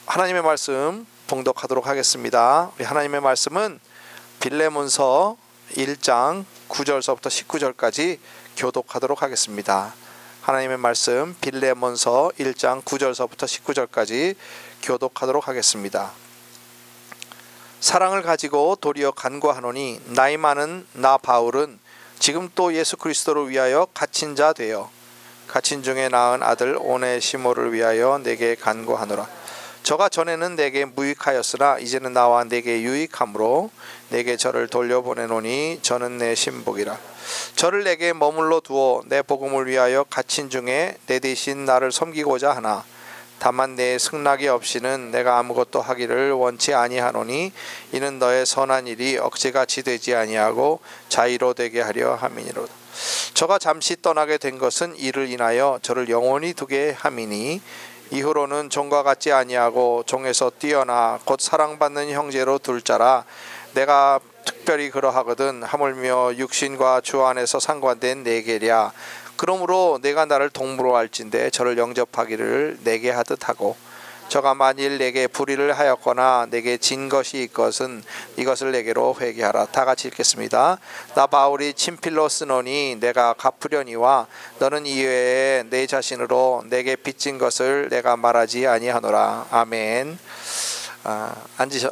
하나님의 말씀 봉독하도록 하겠습니다. 우리 하나님의 말씀은 빌레몬서 1장 9절서부터 19절까지 교독하도록 하겠습니다. 하나님의 말씀 빌레몬서 1장 9절서부터 19절까지 교독하도록 하겠습니다. 사랑을 가지고 도리어 간구하노니 나이 많은 나 바울은 지금 또 예수 그리스도를 위하여 갇힌 자 되어 갇힌 중에 낳은 아들 오네시모를 위하여 내게 간구하노라. 저가 전에는 내게 무익하였으나 이제는 나와 내게 유익함으로 내게 저를 돌려보내노니 저는 내 신복이라. 저를 내게 머물러 두어 내 복음을 위하여 갇힌 중에 내 대신 나를 섬기고자 하나 다만 내 승낙이 없이는 내가 아무것도 하기를 원치 아니하노니 이는 너의 선한 일이 억지같이 되지 아니하고 자의로 되게 하려 함이니로다. 저가 잠시 떠나게 된 것은 이를 인하여 저를 영원히 두게 함이니 이후로는 종과 같지 아니하고 종에서 뛰어나 곧 사랑받는 형제로 둘 자라. 내가 특별히 그러하거든 하물며 육신과 주 안에서 상관된 내게랴. 그러므로 내가 나를 동무로 할진대 저를 영접하기를 내게 하듯 하고 저가 만일 내게 불의를 하였거나 내게 진 것이 있것은 이것을 내게로 회개하라. 다 같이 읽겠습니다. 나 바울이 친필로 쓰노니 내가 갚으려니와 너는 이외에 내 자신으로 내게 빚진 것을 내가 말하지 아니하노라. 아멘.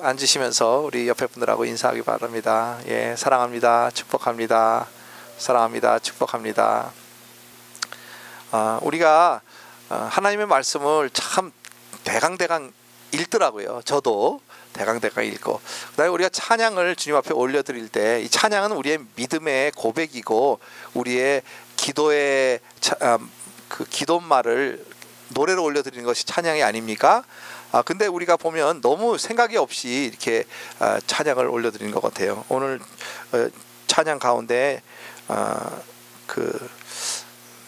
앉으시면서 우리 옆에 분들하고 인사하기 바랍니다. 예, 사랑합니다. 축복합니다. 사랑합니다. 축복합니다. 우리가 하나님의 말씀을 참 대강대강 읽더라고요. 저도 대강대강 읽고 그다음에 우리가 찬양을 주님 앞에 올려드릴 때 이 찬양은 우리의 믿음의 고백이고 우리의 기도의 그 기도말을 노래로 올려드리는 것이 찬양이 아닙니까? 근데 우리가 보면 너무 생각이 없이 이렇게 찬양을 올려드리는 것 같아요. 오늘 찬양 가운데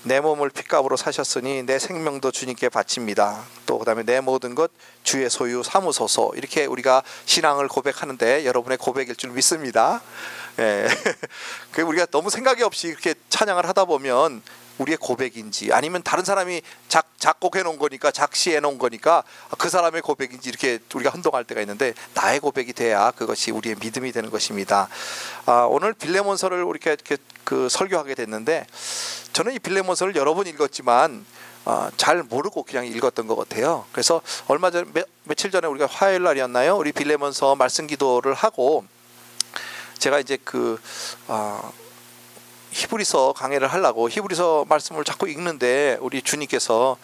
내 몸을 핏값으로 사셨으니 내 생명도 주님께 바칩니다. 또 그다음에 내 모든 것 주의 소유 삼으소서. 이렇게 우리가 신앙을 고백하는데 여러분의 고백일 줄 믿습니다. 예. 우리가 너무 생각이 없이 이렇게 찬양을 하다 보면 우리의 고백인지 아니면 다른 사람이 작곡해 놓은 거니까 작시해 놓은 거니까 그 사람의 고백인지 이렇게 우리가 혼동할 때가 있는데 나의 고백이 돼야 그것이 우리의 믿음이 되는 것입니다. 오늘 빌레몬서를 이렇게 설교하게 됐는데 저는 이 빌레몬서를 여러 번 읽었지만 잘 모르고 그냥 읽었던 것 같아요. 그래서 얼마 전 며칠 전에 우리가 화요일 날이었나요? 우리 빌레몬서 말씀 기도를 하고 제가 이제 히브리서 강해를 하려고 히브리서 말씀을 자꾸 읽는데 우리 주님께서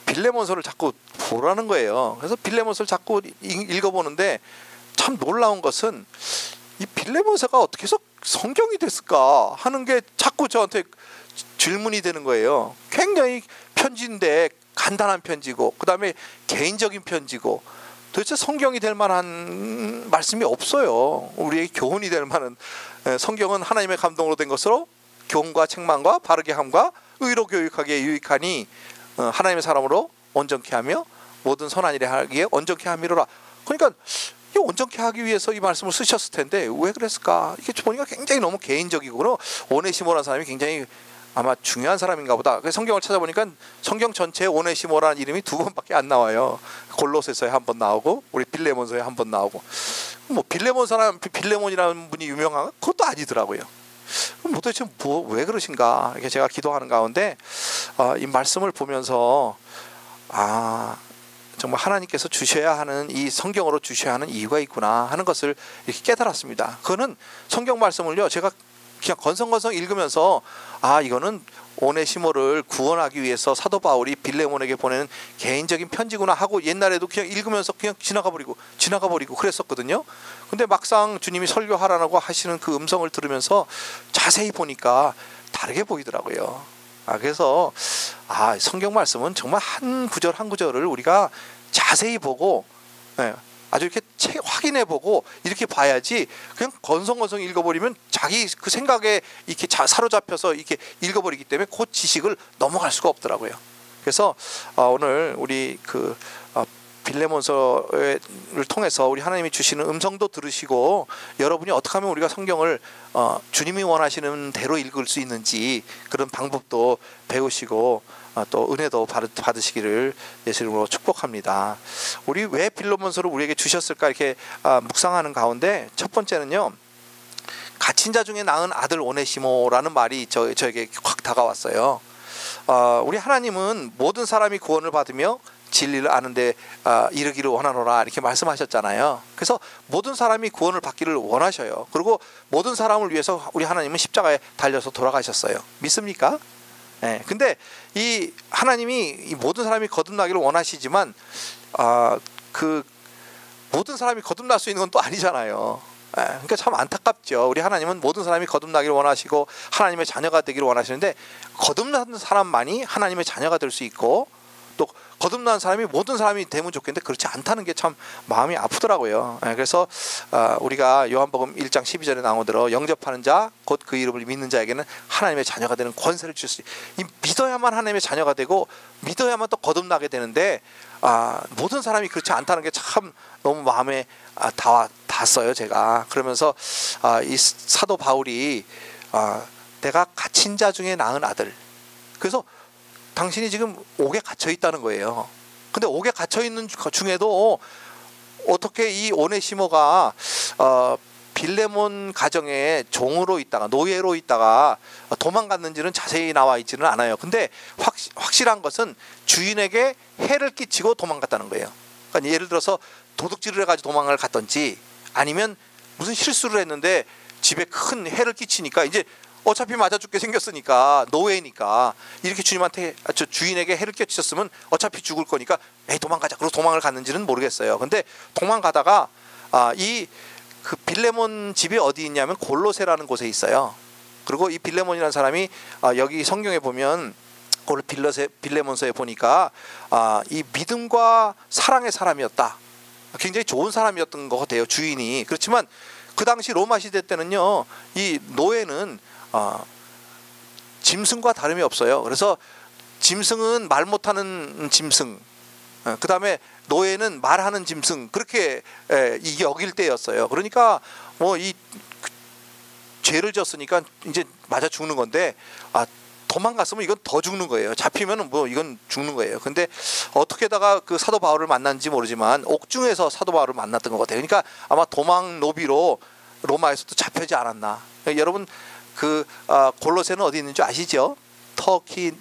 빌레몬서를 자꾸 보라는 거예요. 그래서 빌레몬서를 자꾸 읽어보는데 참 놀라운 것은 이 빌레몬서가 어떻게 해서 성경이 됐을까 하는 게 자꾸 저한테 질문이 되는 거예요. 굉장히 편지인데 간단한 편지고 그 다음에 개인적인 편지고 도대체 성경이 될 만한 말씀이 없어요. 우리에게 교훈이 될 만한 성경은 하나님의 감동으로 된 것으로 교훈과 책망과 바르게 함과 의로 교육하기에 유익하니 하나님의 사람으로 온전케 하며 모든 선한 일에 하기에 온전케 함이로라. 그러니까 이 온전케 하기 위해서 이 말씀을 쓰셨을 텐데 왜 그랬을까? 이게 보니까 굉장히 너무 개인적이고 오네시모라는 사람이 굉장히 아마 중요한 사람인가 보다. 성경을 찾아보니까 성경 전체에 오네시모라는 이름이 2번밖에 안 나와요. 골로새서에 한 번 나오고 우리 빌레몬서에 한 번 나오고 뭐 빌레몬이라는 분이 유명한 그것도 아니더라고요. 그럼 도대체 왜 그러신가? 이렇게 제가 기도하는 가운데 이 말씀을 보면서 정말 하나님께서 주셔야 하는 이 성경으로 주셔야 하는 이유가 있구나 하는 것을 이렇게 깨달았습니다. 그거는 성경 말씀을요 제가 그냥 건성건성 읽으면서 이거는 오네시모를 구원하기 위해서 사도 바울이 빌레몬에게 보내는 개인적인 편지구나 하고 옛날에도 그냥 읽으면서 그냥 지나가 버리고 그랬었거든요. 근데 막상 주님이 설교하라고 하시는 그 음성을 들으면서 자세히 보니까 다르게 보이더라고요. 그래서 성경 말씀은 정말 한 구절 한 구절을 우리가 자세히 보고 아주 이렇게 확인해보고 이렇게 봐야지 그냥 건성건성 읽어버리면 자기 그 생각에 이렇게 사로잡혀서 이렇게 읽어버리기 때문에 그 지식을 넘어갈 수가 없더라고요. 그래서 오늘 우리 빌레몬서를 통해서 우리 하나님이 주시는 음성도 들으시고 여러분이 어떻게 하면 우리가 성경을 주님이 원하시는 대로 읽을 수 있는지 그런 방법도 배우시고 또 은혜도 받으시기를 예수 이름으로 축복합니다. 우리 왜 빌레몬서를 우리에게 주셨을까 이렇게 묵상하는 가운데 첫 번째는요, 갇힌 자 중에 낳은 아들 오네시모라는 말이 저에게 확 다가왔어요. 우리 하나님은 모든 사람이 구원을 받으며 진리를 아는데 이르기를 원하노라 이렇게 말씀하셨잖아요. 그래서 모든 사람이 구원을 받기를 원하셔요. 그리고 모든 사람을 위해서 우리 하나님은 십자가에 달려서 돌아가셨어요. 믿습니까? 네. 근데 이 하나님이 이 모든 사람이 거듭나기를 원하시지만 그 모든 사람이 거듭날 수 있는 건 또 아니잖아요. 그러니까 참 안타깝죠. 우리 하나님은 모든 사람이 거듭나기를 원하시고 하나님의 자녀가 되기를 원하시는데 거듭난 사람만이 하나님의 자녀가 될 수 있고 또 거듭난 사람이 모든 사람이 되면 좋겠는데 그렇지 않다는 게 참 마음이 아프더라고요. 그래서 우리가 요한복음 1장 12절에 나온 대로 영접하는 자 곧 그 이름을 믿는 자에게는 하나님의 자녀가 되는 권세를 주셨으니 믿어야만 하나님의 자녀가 되고 믿어야만 또 거듭나게 되는데 모든 사람이 그렇지 않다는 게 참 너무 마음에 닿았어요. 제가 그러면서 이 사도 바울이 내가 갇힌 자 중에 낳은 아들, 그래서 당신이 지금 옥에 갇혀 있다는 거예요. 근데 옥에 갇혀 있는 중에도 어떻게 이 오네시모가 빌레몬 가정의 종으로 있다가 노예로 있다가 도망갔는지는 자세히 나와 있지는 않아요. 근데 확실한 것은 주인에게 해를 끼치고 도망갔다는 거예요. 그러니까 예를 들어서 도둑질을 해가지고 도망을 갔던지 아니면 무슨 실수를 했는데 집에 큰 해를 끼치니까 이제 어차피 맞아 죽게 생겼으니까 노예니까 이렇게 주인에게 해를 끼쳤으면 어차피 죽을 거니까 에이 도망가자. 그래서 도망을 갔는지는 모르겠어요. 근데 도망가다가 그 빌레몬 집이 어디 있냐면 골로새라는 곳에 있어요. 그리고 이 빌레몬이라는 사람이 여기 성경에 보면 오늘 빌레몬서에 보니까 이 믿음과 사랑의 사람이었다. 굉장히 좋은 사람이었던 것 같아요. 주인이. 그렇지만 그 당시 로마 시대 때는요, 이 노예는 짐승과 다름이 없어요. 그래서 짐승은 말 못하는 짐승, 그 다음에 노예는 말하는 짐승, 그렇게 이게 여길 때였어요. 그러니까 이 죄를 졌으니까 이제 맞아 죽는 건데 도망갔으면 이건 더 죽는 거예요. 잡히면은 이건 죽는 거예요. 근데 어떻게다가 그 사도 바울을 만났는지 모르지만 옥중에서 사도 바울을 만났던 것 같아요. 그러니까 아마 도망 노비로 로마에서도 잡혀지 않았나. 여러분 그 골로새는 어디 있는지 아시죠? 터키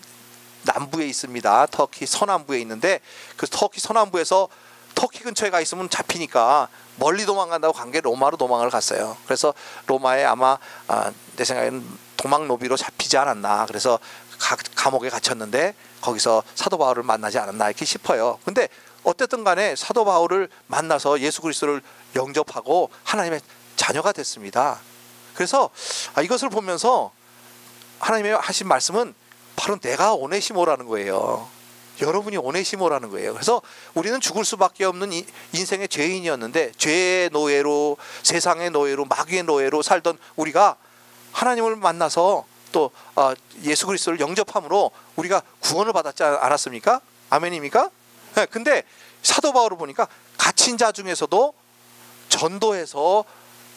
남부에 있습니다. 터키 서남부에 있는데 그 터키 서남부에서 터키 근처에 가 있으면 잡히니까 멀리 도망간다고 간 게 로마로 도망을 갔어요. 그래서 로마에 아마 내 생각에는 도망 노비로 잡히지 않았나. 그래서 감옥에 갇혔는데 거기서 사도 바울을 만나지 않았나 이렇게 싶어요. 근데 어쨌든 간에 사도 바울을 만나서 예수 그리스도를 영접하고 하나님의 자녀가 됐습니다. 그래서 이것을 보면서 하나님의 하신 말씀은 바로 내가 오네시모라는 거예요. 여러분이 오네시모라는 거예요. 그래서 우리는 죽을 수밖에 없는 인생의 죄인이었는데 죄의 노예로, 세상의 노예로, 마귀의 노예로 살던 우리가 하나님을 만나서 또 예수 그리스도를 영접함으로 우리가 구원을 받았지 않았습니까? 아멘입니까? 네, 근데 사도 바울을 보니까 갇힌 자 중에서도 전도해서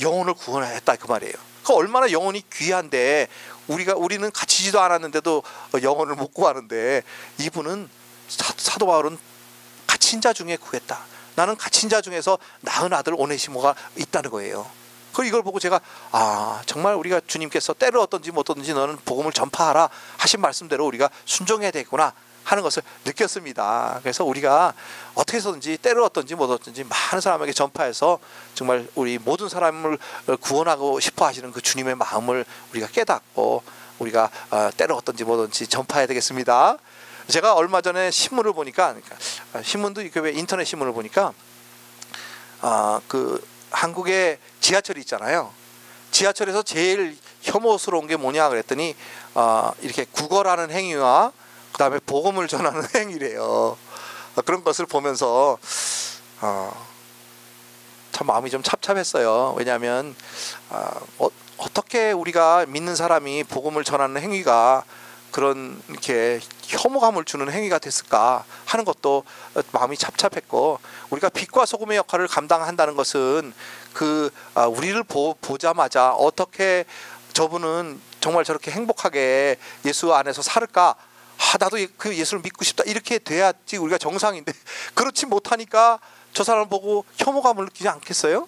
영혼을 구원했다 그 말이에요. 그 얼마나 영혼이 귀한데 우리는 갇히지도 않았는데도 영혼을 못 구하는데 이분은 사도 바울은 갇힌 자 중에 구했다. 나는 갇힌 자 중에서 낳은 아들 오네시모가 있다는 거예요. 그 이걸 보고 제가 정말 우리가 주님께서 때를 어떤지 못 어떤지 너는 복음을 전파하라 하신 말씀대로 우리가 순종해야 되겠구나 하는 것을 느꼈습니다. 그래서 우리가 어떻게 해서든지 때를 어떤지 못 어떤지 많은 사람에게 전파해서 정말 우리 모든 사람을 구원하고 싶어 하시는 그 주님의 마음을 우리가 깨닫고 우리가 때를 어떤지 못 어떤지 전파해야 되겠습니다. 제가 얼마 전에 신문을 보니까 신문도 왜 인터넷 신문을 보니까 그 한국의 지하철이 있잖아요. 지하철에서 제일 혐오스러운 게 뭐냐 그랬더니 이렇게 구걸하는 행위와 그 다음에 복음을 전하는 행위래요. 그런 것을 보면서 참 마음이 좀 찹찹했어요. 왜냐하면 어떻게 우리가 믿는 사람이 복음을 전하는 행위가 그런 이렇게 혐오감을 주는 행위가 됐을까 하는 것도 마음이 착잡했고, 우리가 빛과 소금의 역할을 감당한다는 것은 우리를 보자마자 어떻게 저분은 정말 저렇게 행복하게 예수 안에서 살을까, 나도 그 예수를 믿고 싶다, 이렇게 돼야지 우리가 정상인데 그렇지 못하니까 저 사람을 보고 혐오감을 느끼지 않겠어요?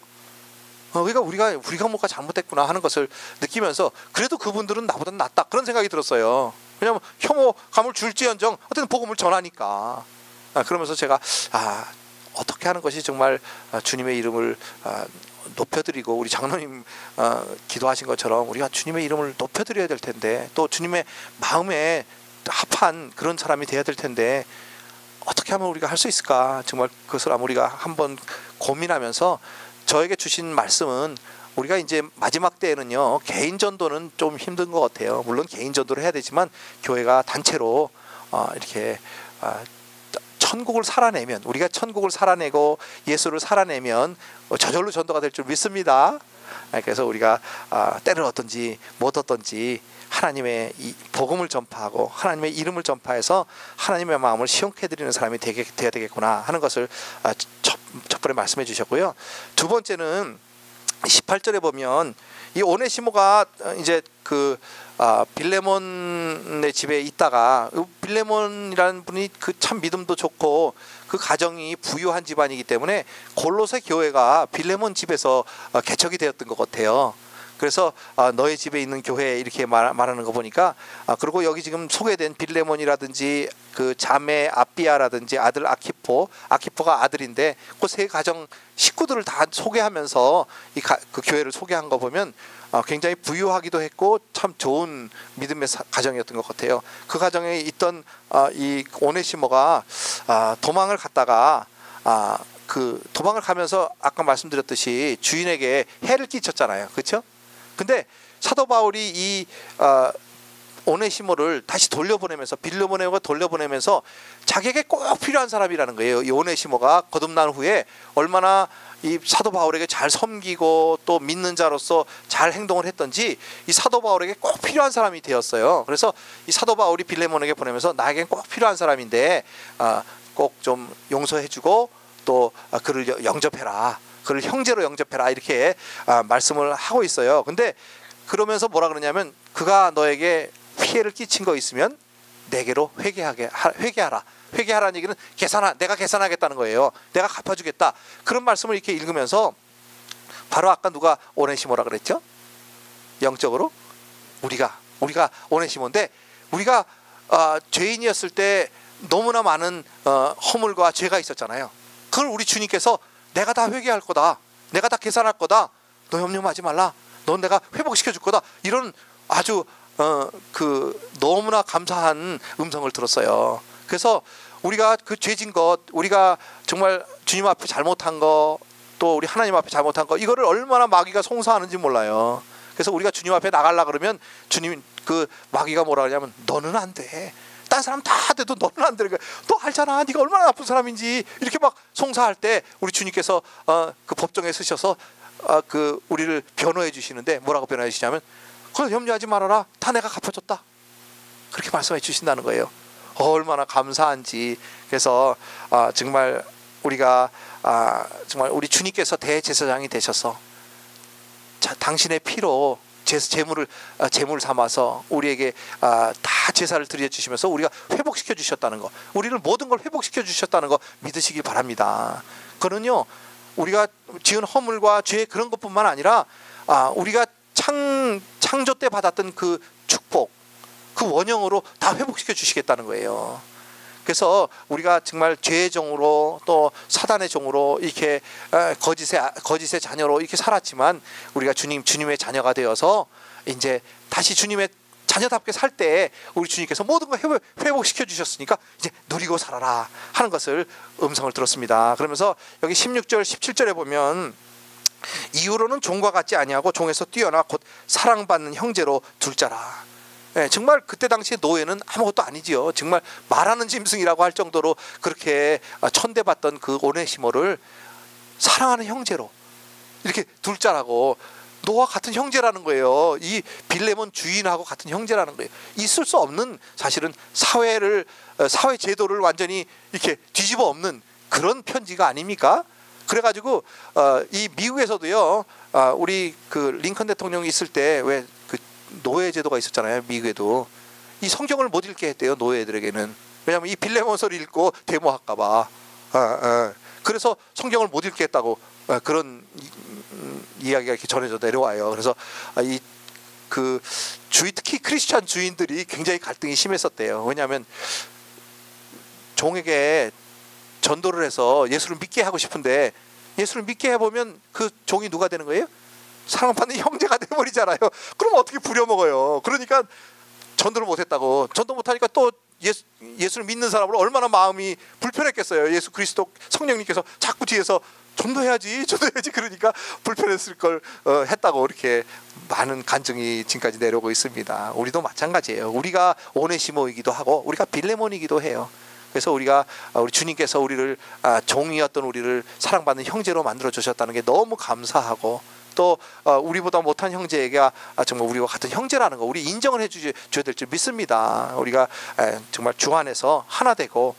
그러니까 우리가 뭐가 잘못됐구나 하는 것을 느끼면서 그래도 그분들은 나보다 낫다, 그런 생각이 들었어요. 왜냐하면 혐오감을 줄지언정 어쨌든 복음을 전하니까. 그러면서 제가 어떻게 하는 것이 정말 주님의 이름을 높여드리고, 우리 장로님 기도하신 것처럼 우리가 주님의 이름을 높여드려야 될 텐데, 또 주님의 마음에 합한 그런 사람이 돼야 될 텐데 어떻게 하면 우리가 할 수 있을까, 정말 그것을 우리가 한번 고민하면서, 저에게 주신 말씀은 우리가 이제 마지막 때에는요, 개인 전도는 좀 힘든 것 같아요. 물론 개인 전도를 해야 되지만 교회가 단체로 이렇게 천국을 살아내면, 우리가 천국을 살아내고 예수를 살아내면 저절로 전도가 될 줄 믿습니다. 그래서 우리가 때를 얻든지 못 얻든지 하나님의 이 복음을 전파하고 하나님의 이름을 전파해서 하나님의 마음을 시원케 해드리는 사람이 되어야 되겠구나 하는 것을 첫 번에 말씀해 주셨고요. 두 번째는 18절에 보면 이 오네시모가 이제 빌레몬의 집에 있다가, 빌레몬이라는 분이 참 믿음도 좋고 그 가정이 부유한 집안이기 때문에 골로새 교회가 빌레몬 집에서 개척이 되었던 것 같아요. 그래서 너의 집에 있는 교회 이렇게 말하는 거 보니까, 그리고 여기 지금 소개된 빌레몬이라든지 그 자매 아비아라든지 아들 아키포가 아들인데 그 세 가정 식구들을 다 소개하면서 그 교회를 소개한 거 보면 굉장히 부유하기도 했고 참 좋은 믿음의 가정이었던 것 같아요. 그 가정에 있던 이 오네시모가 도망을 갔다가 도망을 가면서 아까 말씀드렸듯이 주인에게 해를 끼쳤잖아요. 그렇죠? 근데 사도 바울이 이 오네시모를 다시 돌려보내면서, 빌레몬에게 돌려보내면서 자기에게 꼭 필요한 사람이라는 거예요. 이 오네시모가 거듭난 후에 얼마나 이 사도 바울에게 잘 섬기고 또 믿는 자로서 잘 행동을 했던지 이 사도 바울에게 꼭 필요한 사람이 되었어요. 그래서 이 사도 바울이 빌레몬에게 보내면서 나에겐 꼭 필요한 사람인데 꼭 좀 용서해주고 또 그를 영접해라, 그를 형제로 영접해라, 이렇게 말씀을 하고 있어요. 근데 그러면서 뭐라 그러냐면, 그가 너에게 피해를 끼친 거 있으면 내게로 회개하라. 회개하라는 얘기는 내가 계산하겠다는 거예요. 내가 갚아주겠다. 그런 말씀을 이렇게 읽으면서 바로 아까 누가 오네시모라 그랬죠? 영적으로 우리가 오네시모인데, 우리가 죄인이었을 때 너무나 많은 허물과 죄가 있었잖아요. 그걸 우리 주님께서 내가 다 회개할 거다, 내가 다 계산할 거다, 너 염려하지 말라, 넌 내가 회복시켜 줄 거다, 이런 아주 너무나 감사한 음성을 들었어요. 그래서 우리가 그 죄진 것, 우리가 정말 주님 앞에 잘못한 거, 또 우리 하나님 앞에 잘못한 거, 이거를 얼마나 마귀가 송사하는지 몰라요. 그래서 우리가 주님 앞에 나가려 그러면 주님 마귀가 뭐라 그러냐면, 너는 안 돼, 딴 사람 다 돼도 너는 안 돼, 너 알잖아, 네가 얼마나 나쁜 사람인지, 이렇게 막 송사할 때 우리 주님께서 그 법정에 서셔서 우리를 변호해 주시는데, 뭐라고 변호해 주시냐면, 그걸 염려하지 말아라, 다 내가 갚아줬다, 그렇게 말씀해 주신다는 거예요. 얼마나 감사한지. 그래서 정말 우리가 정말 우리 주님께서 대제사장이 되셔서 당신의 피로 제물을 삼아서 우리에게 다 제사를 드려 주시면서 우리가 회복시켜 주셨다는 거, 우리를 모든 걸 회복시켜 주셨다는 거 믿으시길 바랍니다. 그는요, 우리가 지은 허물과 죄, 그런 것뿐만 아니라 우리가 창조 때 받았던 그 축복, 그 원형으로 다 회복시켜 주시겠다는 거예요. 그래서 우리가 정말 죄의 종으로 또 사단의 종으로 이렇게 거짓의 자녀로 이렇게 살았지만, 우리가 주님의 자녀가 되어서 이제 다시 주님의 자녀답게 살 때 우리 주님께서 모든 걸 회복시켜 주셨으니까 이제 누리고 살아라 하는 것을 음성을 들었습니다. 그러면서 여기 16절 17절에 보면, 이후로는 종과 같지 아니하고 종에서 뛰어나 곧 사랑받는 형제로 둘 자라. 정말 그때 당시에 노예는 아무것도 아니지요. 정말 말하는 짐승이라고 할 정도로 그렇게 천대받던 그 오네시모를 사랑하는 형제로 이렇게 둘 자라고 너와 같은 형제라는 거예요. 이 빌레몬 주인하고 같은 형제라는 거예요. 있을 수 없는 사실은 사회 제도를 완전히 이렇게 뒤집어 엎는 그런 편지가 아닙니까? 그래가지고 이 미국에서도요, 우리 그 링컨 대통령이 있을 때 왜 그 노예 제도가 있었잖아요. 미국에도 이 성경을 못 읽게 했대요, 노예들에게는. 왜냐하면 이 빌레몬서를 읽고 데모할까봐. 그래서 성경을 못 읽게 했다고 그런 이야기가 이렇게 전해져 내려와요. 그래서 이 그 특히 크리스찬 주인들이 굉장히 갈등이 심했었대요. 왜냐하면 종에게 전도를 해서 예수를 믿게 하고 싶은데 예수를 믿게 해보면 그 종이 누가 되는 거예요? 사랑받는 형제가 돼버리잖아요. 그럼 어떻게 부려먹어요? 그러니까 전도를 못했다고. 전도 못하니까 또 예수를 믿는 사람으로 얼마나 마음이 불편했겠어요. 예수 그리스도 성령님께서 자꾸 뒤에서 전도해야지 그러니까 불편했을 걸 했다고 이렇게 많은 간증이 지금까지 내려오고 있습니다. 우리도 마찬가지예요. 우리가 오네시모이기도 하고 우리가 빌레몬이기도 해요. 그래서 우리 주님께서 우리를 종이었던 우리를 사랑받는 형제로 만들어 주셨다는 게 너무 감사하고, 또 우리보다 못한 형제에게 정말 우리와 같은 형제라는 거 우리 인정을 해줘야 될 줄 믿습니다. 우리가 정말 주 안에서 하나 되고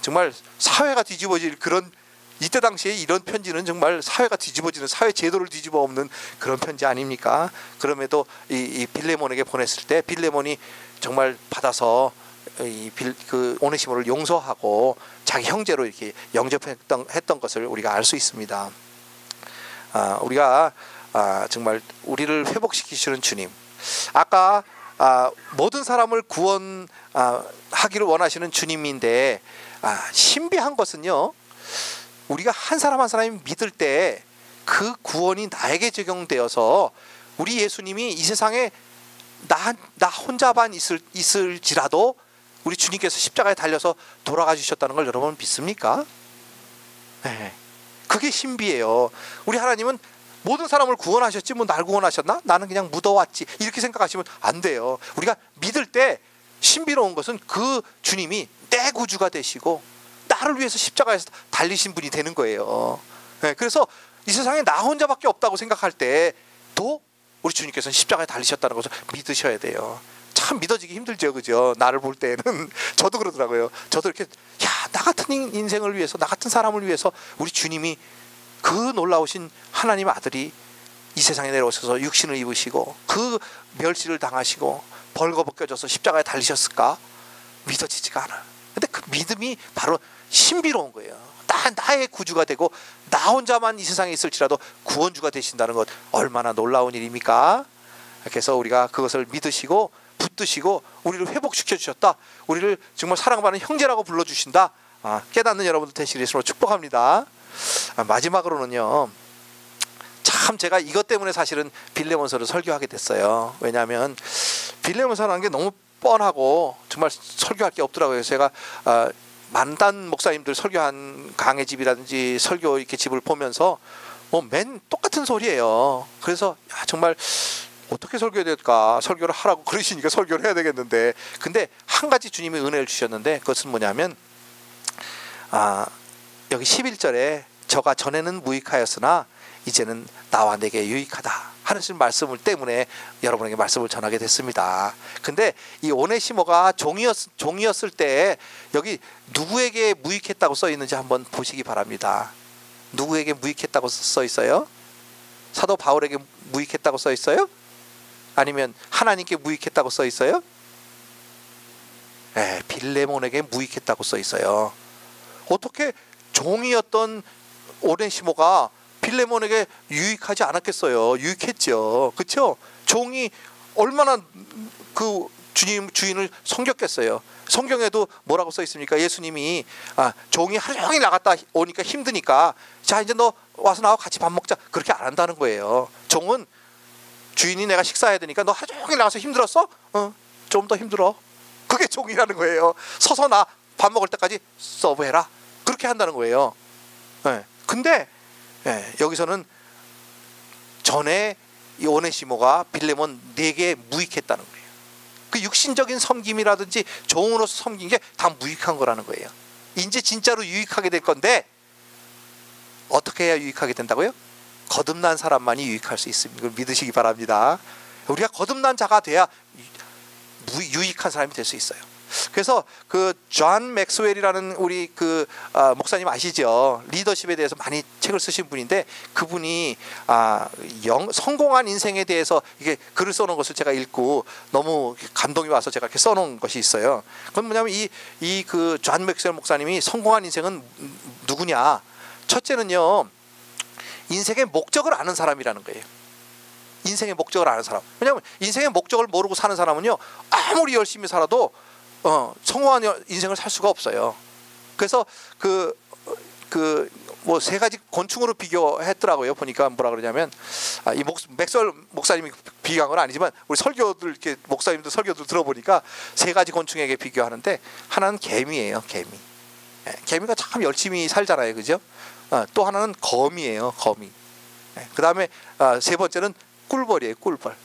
정말 사회가 뒤집어질 그런, 이때 당시에 이런 편지는 정말 사회가 뒤집어지는, 사회 제도를 뒤집어 엎는 그런 편지 아닙니까? 그럼에도 이 빌레몬에게 보냈을 때 빌레몬이 정말 받아서 그 오네시모를 용서하고 자기 형제로 이렇게 영접했던 것을 우리가 알 수 있습니다. 우리가 정말 우리를 회복시키시는 주님, 아까 모든 사람을 구원하기를 원하시는 주님인데 신비한 것은요, 우리가 한 사람 한 사람이 믿을 때 그 구원이 나에게 적용되어서 우리 예수님이 이 세상에 나 혼자만 있을지라도 우리 주님께서 십자가에 달려서 돌아가 주셨다는 걸 여러분 믿습니까? 네. 그게 신비예요. 우리 하나님은 모든 사람을 구원하셨지 뭐 날 구원하셨나? 나는 그냥 묻어왔지, 이렇게 생각하시면 안 돼요. 우리가 믿을 때 신비로운 것은 그 주님이 내 구주가 되시고 나를 위해서 십자가에서 달리신 분이 되는 거예요. 네. 그래서 이 세상에 나 혼자밖에 없다고 생각할 때도 우리 주님께서는 십자가에 달리셨다는 것을 믿으셔야 돼요. 참 믿어지기 힘들죠, 그죠? 나를 볼 때는 저도 그러더라고요. 저도 이렇게 나 같은 인생을 위해서, 나 같은 사람을 위해서 우리 주님이, 그 놀라우신 하나님의 아들이 이 세상에 내려오셔서 육신을 입으시고 그 멸시를 당하시고 벌거벗겨져서 십자가에 달리셨을까? 믿어지지가 않아요. 근데 그 믿음이 바로 신비로운 거예요. 나의 구주가 되고 나 혼자만 이 세상에 있을지라도 구원주가 되신다는 것, 얼마나 놀라운 일입니까? 그래서 우리가 그것을 믿으시고 붙드시고 우리를 회복시켜 주셨다, 우리를 정말 사랑받는 형제라고 불러주신다, 깨닫는 여러분들 되시길 예수로 축복합니다. 마지막으로는요, 참 제가 이것 때문에 사실은 빌레몬서를 설교하게 됐어요. 왜냐하면 빌레몬서라는 게 너무 뻔하고 정말 설교할 게 없더라고요. 제가 만단 목사님들 설교한 강의 집이라든지 설교 이렇게 집을 보면서 맨 똑같은 소리예요. 그래서 정말 어떻게 설교해야 될까? 설교를 하라고 그러시니까 설교를 해야 되겠는데, 근데 한 가지 주님이 은혜를 주셨는데 그것은 뭐냐면 여기 11절에 저가 전에는 무익하였으나 이제는 나와 내게 유익하다 하는 말씀을 때문에 여러분에게 말씀을 전하게 됐습니다. 근데 이 오네시모가 종이었을 때 여기 누구에게 무익했다고 써 있는지 한번 보시기 바랍니다. 누구에게 무익했다고 써 있어요? 사도 바울에게 무익했다고 써 있어요? 아니면 하나님께 무익했다고 써 있어요? 빌레몬에게 무익했다고 써 있어요. 어떻게 종이었던 오네시모가 빌레몬에게 유익하지 않았겠어요? 유익했죠. 그렇죠? 종이 얼마나 그 주인을 섬겼겠어요. 성경에도 뭐라고 써 있습니까? 예수님이 종이 하루 종일 나갔다 오니까 힘드니까 자 이제 너 와서 나와 같이 밥 먹자, 그렇게 안 한다는 거예요. 종은 주인이 내가 식사해야 되니까 너 하루 종일 나가서 힘들었어? 좀 더 힘들어. 그게 종이라는 거예요. 서서 나 밥 먹을 때까지 서브해라, 그렇게 한다는 거예요. 근데 여기서는 전에 이 오네시모가 빌레몬 4개 무익했다는 거예요. 그 육신적인 섬김이라든지 종으로서 섬긴 게 다 무익한 거라는 거예요. 이제 진짜로 유익하게 될 건데 어떻게 해야 유익하게 된다고요? 거듭난 사람만이 유익할 수 있습니다. 이걸 믿으시기 바랍니다. 우리가 거듭난 자가 돼야 유익한 사람이 될 수 있어요. 그래서 그 존 맥스웰이라는 우리 그 목사님 아시죠? 리더십에 대해서 많이 책을 쓰신 분인데, 그분이 성공한 인생에 대해서 이게 글을 써놓은 것을 제가 읽고 너무 감동이 와서 제가 이렇게 써놓은 것이 있어요. 그건 뭐냐면 이 그 존 맥스웰 목사님이 성공한 인생은 누구냐? 첫째는요, 인생의 목적을 아는 사람이라는 거예요. 인생의 목적을 아는 사람. 왜냐하면 인생의 목적을 모르고 사는 사람은요, 아무리 열심히 살아도 성공한 인생을 살 수가 없어요. 그래서 뭐 세 가지 곤충으로 비교했더라고요. 보니까 뭐라 그러냐면, 이 맥스웰 목사님이 비교한 건 아니지만 우리 설교들 이렇게 목사님들 설교들 들어보니까 세 가지 곤충에게 비교하는데, 하나는 개미예요. 개미. 개미가 참 열심히 살잖아요, 그죠? 또 하나는 거미예요. 거미. 그 다음에 세 번째는 꿀벌이에요. 꿀벌.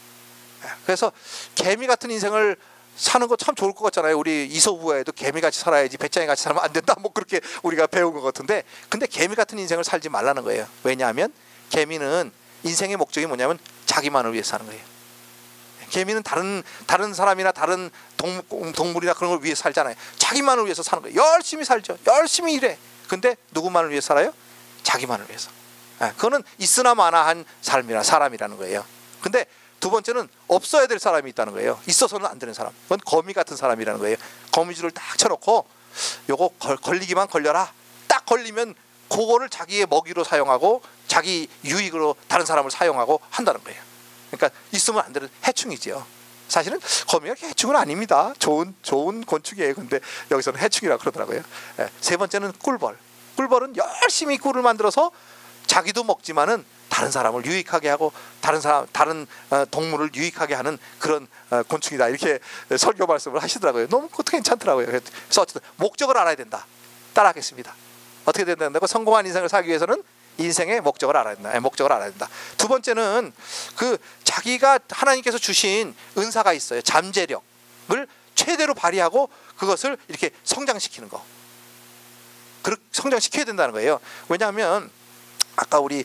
그래서 개미 같은 인생을 사는 거 참 좋을 것 같잖아요. 우리 이소부에도 개미같이 살아야지 배짱이같이 살면 안 된다, 뭐 그렇게 우리가 배운 것 같은데, 근데 개미 같은 인생을 살지 말라는 거예요. 왜냐하면 개미는 인생의 목적이 뭐냐면 자기만을 위해서 사는 거예요. 개미는 다른 사람이나 다른 동물이나 그런 걸 위해서 살잖아요. 자기만을 위해서 사는 거예요. 열심히 살죠. 열심히 일해. 근데 누구만을 위해서 살아요? 자기만을 위해서. 그거는 있으나 마나한 삶이라 사람이라는 거예요. 근데 두 번째는 없어야 될 사람이 있다는 거예요. 있어서는 안 되는 사람. 그건 거미 같은 사람이라는 거예요. 거미줄을 딱 쳐놓고 요거 걸리기만 걸려라. 딱 걸리면 그거를 자기의 먹이로 사용하고 자기 유익으로 다른 사람을 사용하고 한다는 거예요. 그러니까 있으면 안 되는 해충이지요. 사실은 거미가 해충은 아닙니다. 좋은 곤충이에요. 근데 여기서는 해충이라고 그러더라고요. 세 번째는 꿀벌. 꿀벌은 열심히 꿀을 만들어서 자기도 먹지만은 다른 사람을 유익하게 하고 다른 동물을 유익하게 하는 그런 곤충이다, 이렇게 설교 말씀을 하시더라고요. 너무 그것도 괜찮더라고요. 그래서 어쨌든 목적을 알아야 된다. 따라하겠습니다. 어떻게 된다고? 성공한 인생을 살기 위해서는 인생의 목적을 알아야 된다. 목적을 알아야 된다. 두 번째는 그 자기가 하나님께서 주신 은사가 있어요. 잠재력을 최대로 발휘하고 그것을 이렇게 성장시키는 거. 성장시켜야 된다는 거예요. 왜냐하면 아까 우리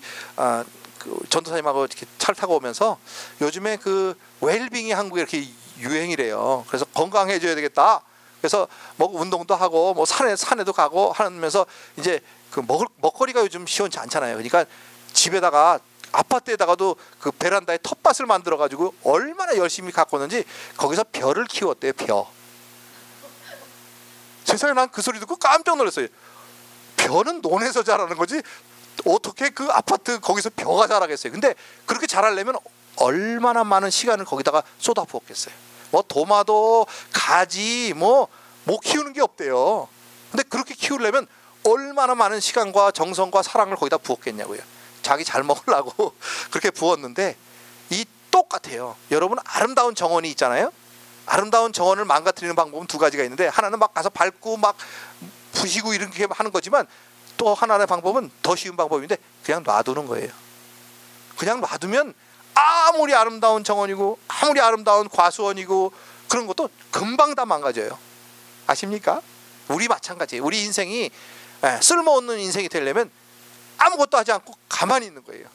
그 전도사님하고 이렇게 차를 타고 오면서 요즘에 그 웰빙이 한국에 이렇게 유행이래요. 그래서 건강해져야 되겠다. 그래서 뭐 운동도 하고 뭐 산에도 가고 하면서 이제 그 먹거리가 요즘 시원치 않잖아요. 그러니까 집에다가 아파트에다가도 그 베란다에 텃밭을 만들어 가지고 얼마나 열심히 가꾸는지 거기서 벼를 키웠대요. 벼. 세상에, 난 그 소리 듣고 깜짝 놀랐어요. 벼는 논에서 자라는 거지 어떻게 그 아파트 거기서 벼가 자라겠어요. 근데 그렇게 자라려면 얼마나 많은 시간을 거기다가 쏟아부었겠어요. 뭐 도마도 가지 뭐 키우는 게 없대요. 근데 그렇게 키우려면 얼마나 많은 시간과 정성과 사랑을 거기다 부었겠냐고요. 자기 잘 먹으려고 그렇게 부었는데 이 똑같아요. 여러분, 아름다운 정원이 있잖아요. 아름다운 정원을 망가뜨리는 방법은 두 가지가 있는데, 하나는 막 가서 밟고 막 부시고 이렇게 하는 거지만, 또 하나의 방법은 더 쉬운 방법인데 그냥 놔두는 거예요. 그냥 놔두면 아무리 아름다운 정원이고 아무리 아름다운 과수원이고 그런 것도 금방 다 망가져요. 아십니까? 우리 마찬가지예요. 우리 인생이 쓸모없는 인생이 되려면 아무것도 하지 않고 가만히 있는 거예요.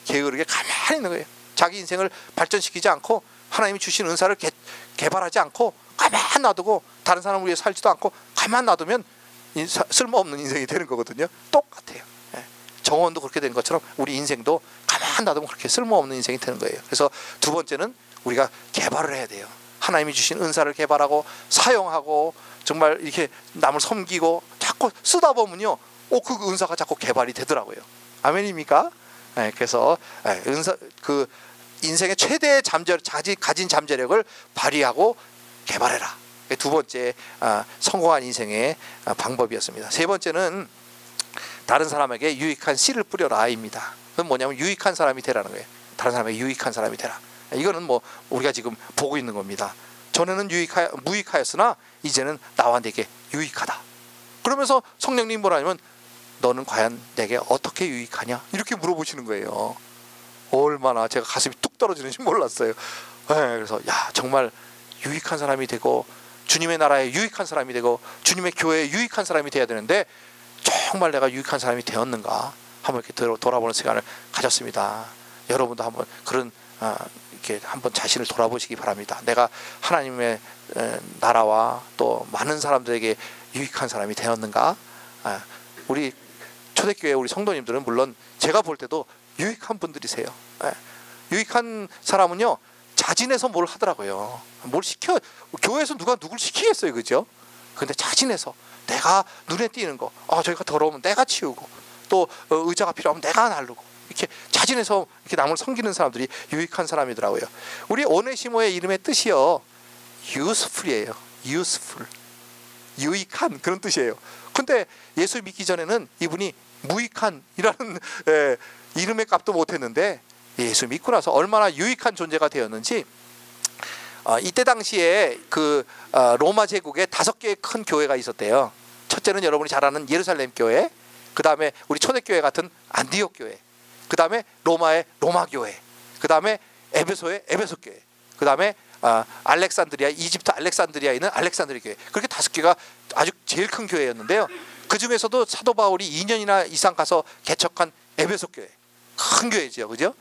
게으르게 가만히 있는 거예요. 자기 인생을 발전시키지 않고 하나님이 주신 은사를 개발하지 않고 가만 놔두고 다른 사람을 위해 살지도 않고 가만 놔두면 쓸모없는 인생이 되는 거거든요. 똑같아요. 정원도 그렇게 된 것처럼 우리 인생도 가만 놔두면 그렇게 쓸모없는 인생이 되는 거예요. 그래서 두 번째는 우리가 개발을 해야 돼요. 하나님이 주신 은사를 개발하고 사용하고 정말 이렇게 남을 섬기고 자꾸 쓰다 보면요, 그 은사가 자꾸 개발이 되더라고요. 아멘입니까? 그래서 은사, 그 인생의 최대의 가진 잠재력을 발휘하고 개발해라. 두 번째 성공한 인생의 방법이었습니다. 세 번째는 다른 사람에게 유익한 씨를 뿌려라입니다. 그건 뭐냐면 유익한 사람이 되라는 거예요. 다른 사람에게 유익한 사람이 되라. 이거는 뭐 우리가 지금 보고 있는 겁니다. 전에는 무익하였으나 이제는 나와 내게 유익하다. 그러면서 성령님 뭐라냐면 너는 과연 내게 어떻게 유익하냐? 이렇게 물어보시는 거예요. 얼마나 제가 가슴이 뚝 떨어지는지 몰랐어요. 그래서 정말 유익한 사람이 되고 주님의 나라에 유익한 사람이 되고 주님의 교회에 유익한 사람이 되어야 되는데 정말 내가 유익한 사람이 되었는가? 한번 이렇게 돌아보는 시간을 가졌습니다. 여러분도 한번 그런 이렇게 한번 자신을 돌아보시기 바랍니다. 내가 하나님의 나라와 또 많은 사람들에게 유익한 사람이 되었는가? 우리 초대교회 우리 성도님들은 물론 제가 볼 때도 유익한 분들이세요. 유익한 사람은요, 자진해서 뭘 하더라고요. 뭘 시켜, 교회에서 누가 누굴 시키겠어요, 그죠? 근데 자진해서 내가 눈에 띄는 거, 저희가 더러우면 내가 치우고, 또 의자가 필요하면 내가 나르고, 이렇게 자진해서 이렇게 남을 섬기는 사람들이 유익한 사람이더라고요. 우리 오네시모의 이름의 뜻이요, useful이에요. useful, 유익한, 그런 뜻이에요. 근데 예수 믿기 전에는 이분이 무익한이라는 이름의 값도 못했는데, 예수 믿고 나서 얼마나 유익한 존재가 되었는지, 이때 당시에 그 로마 제국에 5개의 큰 교회가 있었대요. 첫째는 여러분이 잘 아는 예루살렘 교회, 그 다음에 우리 초대교회 같은 안디옥 교회, 그 다음에 로마의 로마 교회, 그 다음에 에베소의 에베소 교회, 그 다음에 알렉산드리아, 이집트 알렉산드리아에 있는 알렉산드리아 교회. 그렇게 5개가 아주 제일 큰 교회였는데요. 그 중에서도 사도 바울이 2년이나 이상 가서 개척한 에베소 교회, 큰 교회죠, 그죠?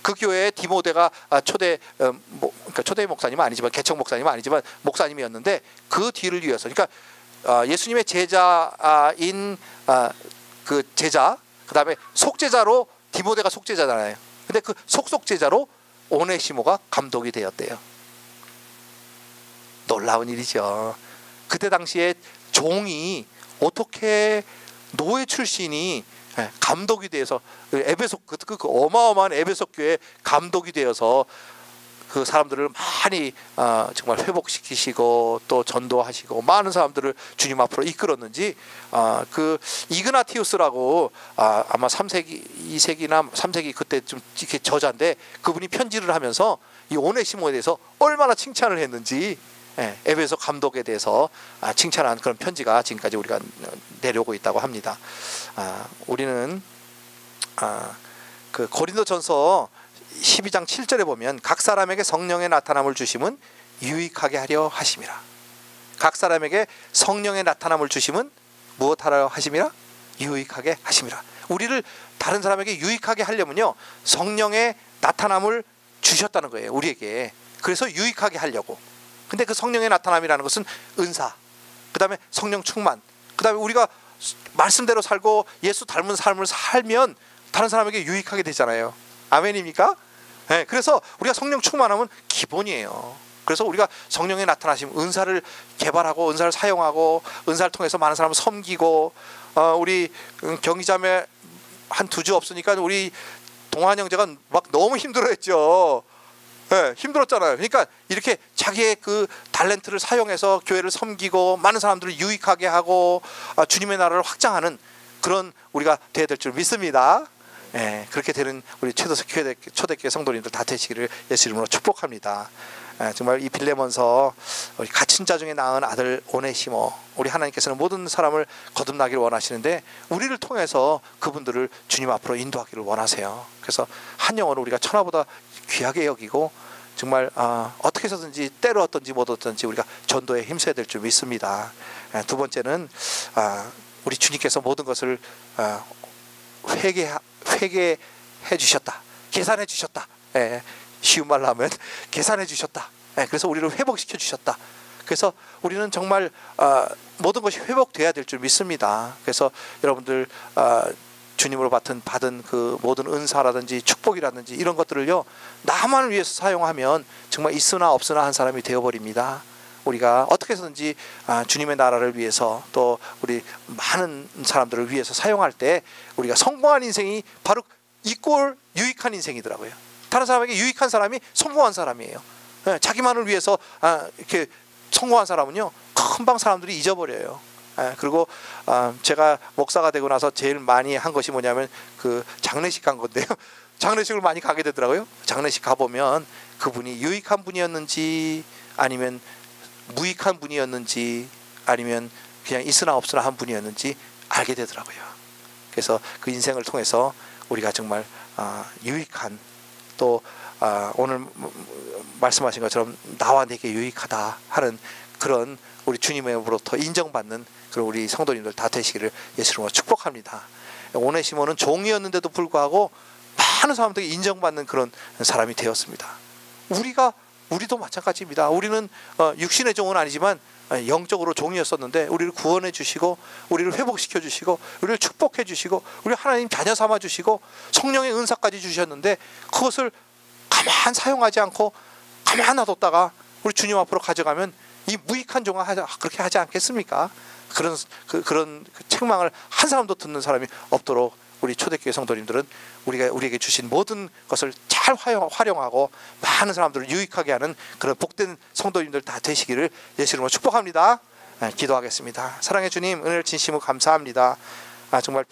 그 교회에 디모데가 그러니까 초대 목사님은 아니지만, 개척 목사님은 아니지만 목사님이었는데, 그 뒤를 이어서, 그러니까 예수님의 제자인 그 제자, 그 다음에 속제자로, 디모데가 속제자잖아요. 근데 그 속속제자로 오네시모가 감독이 되었대요. 놀라운 일이죠. 그때 당시에 종이 어떻게 노예 출신이 감독이 되어서 에베소 그 어마어마한 에베소 교회 감독이 되어서 그 사람들을 많이 정말 회복시키시고 또 전도하시고 많은 사람들을 주님 앞으로 이끌었는지, 그 이그나티우스라고 아마 3세기 2세기나 3세기 그때 좀 이렇게 저자인데, 그분이 편지를 하면서 이 오네시모에 대해서 얼마나 칭찬을 했는지, 에베소 감독에 대해서 칭찬한 그런 편지가 지금까지 우리가 내려오고 있다고 합니다. 우리는 그 고린도전서 12장 7절에 보면, 각 사람에게 성령의 나타남을 주심은 유익하게 하려 하심이라. 각 사람에게 성령의 나타남을 주심은 무엇하려 하심이라? 유익하게 하심이라. 우리를 다른 사람에게 유익하게 하려면요, 성령의 나타남을 주셨다는 거예요, 우리에게. 그래서 유익하게 하려고. 근데 그 성령의 나타남이라는 것은 은사, 그 다음에 성령 충만, 그 다음에 우리가 말씀대로 살고 예수 닮은 삶을 살면 다른 사람에게 유익하게 되잖아요. 아멘입니까? 네, 그래서 우리가 성령 충만하면 기본이에요. 그래서 우리가 성령의 나타나심, 은사를 개발하고 은사를 사용하고 은사를 통해서 많은 사람을 섬기고, 우리 경기자매 한 2주 없으니까 우리 동환 형제가 막 너무 힘들어했죠. 네, 힘들었잖아요. 그러니까 이렇게 자기의 그 탤런트를 사용해서 교회를 섬기고 많은 사람들을 유익하게 하고 주님의 나라를 확장하는 그런 우리가 되어야 될 줄 믿습니다. 그렇게 되는 우리 초대교회 성도님들 다 되시기를 예수 이름으로 축복합니다. 정말 이 빌레몬서, 우리 갇힌 자 중에 낳은 아들 오네시모, 우리 하나님께서는 모든 사람을 거듭나기를 원하시는데 우리를 통해서 그분들을 주님 앞으로 인도하기를 원하세요. 그래서 한 영혼을 우리가 천하보다 귀하게 여기고 정말 어떻게 해서든지 때로 어떤지 못 어떤지 우리가 전도에 힘써야 될 줄 믿습니다. 두 번째는 우리 주님께서 모든 것을 회개해 주셨다, 계산해 주셨다. 쉬운 말로 하면 계산해 주셨다. 그래서 우리를 회복시켜 주셨다. 그래서 우리는 정말 모든 것이 회복돼야 될 줄 믿습니다. 그래서 여러분들 주님으로 받은 그 모든 은사라든지 축복이라든지 이런 것들을요, 나만을 위해서 사용하면 정말 있으나 없으나 한 사람이 되어버립니다. 우리가 어떻게 해서든지 주님의 나라를 위해서 또 우리 많은 사람들을 위해서 사용할 때 우리가 성공한 인생이 바로 이꼴 유익한 인생이더라고요. 다른 사람에게 유익한 사람이 성공한 사람이에요. 자기만을 위해서 이렇게 성공한 사람은요, 금방 사람들이 잊어버려요. 그리고 제가 목사가 되고 나서 제일 많이 한 것이 뭐냐면 그 장례식 간 건데요. 장례식을 많이 가게 되더라고요. 장례식 가보면 그분이 유익한 분이었는지 아니면 무익한 분이었는지 아니면 그냥 있으나 없으나 한 분이었는지 알게 되더라고요. 그래서 그 인생을 통해서 우리가 정말 유익한, 또 오늘 말씀하신 것처럼 나와 내게 유익하다 하는 그런 우리 주님으로부터 인정받는 그런 우리 성도님들 다 되시기를 예수 이름으로 축복합니다. 오네시모는 종이었는데도 불구하고 많은 사람들에게 인정받는 그런 사람이 되었습니다. 우리도 마찬가지입니다. 우리는 육신의 종은 아니지만 영적으로 종이었었는데 우리를 구원해 주시고 우리를 회복시켜 주시고 우리를 축복해 주시고 우리 하나님 자녀 삼아 주시고 성령의 은사까지 주셨는데 그것을 가만 사용하지 않고 가만 놔뒀다가 우리 주님 앞으로 가져가면 이 무익한 종아 그렇게 하지 않겠습니까? 그런 책망을 한 사람도 듣는 사람이 없도록 우리 초대교회 성도님들은 우리에게 주신 모든 것을 잘 활용하고 많은 사람들을 유익하게 하는 그런 복된 성도님들 다 되시기를 예수 이름으로 축복합니다. 기도하겠습니다. 사랑의 주님, 은혜를 진심으로 감사합니다. 정말